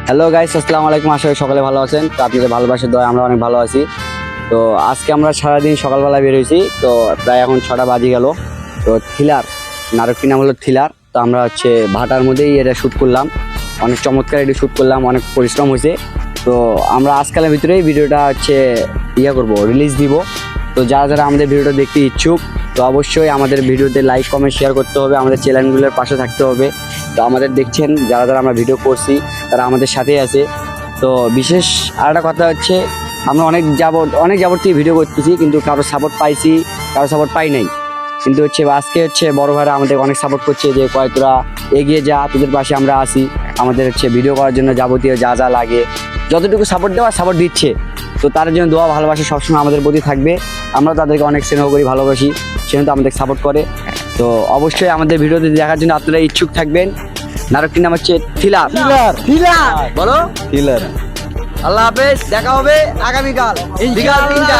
Hello guys, আসসালামু আলাইকুম। আশা করি সকালে ভালো আছেন। তো আপনাদের ভালোবাসার দয়া আমরা অনেক ভালো আছি। তো আজকে আমরা সারাদিন সকালবেলা বের হয়েছি। তো প্রায় এখন 6টা বাজে গেল। তো থ্রিলার, নাটকটির নাম হলো থ্রিলার। তো আমরা ভাটার মধ্যেই এটা শ্যুট করলাম, অনেক চমৎকার এটা শ্যুট করলাম, অনেক পরিশ্রম হয়েছে। তো আমরা আজকালের ভিতরেই ভিডিওটা রিলিজ দিব। তো যারা যারা আমাদের ভিডিওটা দেখতে ইচ্ছুক, তো অবশ্যই আমাদের ভিডিওতে লাইক কমেন্ট শেয়ার করতে হবে, আমাদের চ্যানেলগুলোর পাশে থাকতে হবে। তো আমাদের দেখছেন যারা যারা আমরা ভিডিও করছি তারা আমাদের সাথেই আছে। তো বিশেষ আর একটা কথা হচ্ছে, আমরা অনেক যাবত থেকে ভিডিও করতেছি, কিন্তু কারো সাপোর্ট পাইছি, কারো সাপোর্ট পাই নাই। কিন্তু আজকে বড় ভাইরা আমাদের অনেক সাপোর্ট করছে, যে কয় তোরা এগিয়ে যা, তোদের পাশে আমরা আসি। আমাদের ভিডিও করার জন্য যাবতীয় যা যা লাগে যতটুকু সাপোর্ট সাপোর্ট দিচ্ছে। তো তার জন্য দোয়া ভালোবাসা সবসময় আমাদের প্রতি থাকবে। আমরা তাদেরকে অনেক স্নেহ করি, ভালোবাসি, সে তো আমাদের সাপোর্ট করে। তো অবশ্যই আমাদের ভিডিওতে দেখার জন্য আপনারা ইচ্ছুক থাকবেন। নাটকটির নাম হচ্ছে থ্রিলার। বলো থ্রিলার। আল্লাহ হাফেজ, দেখা হবে আগামীকাল বিকাল 3টা।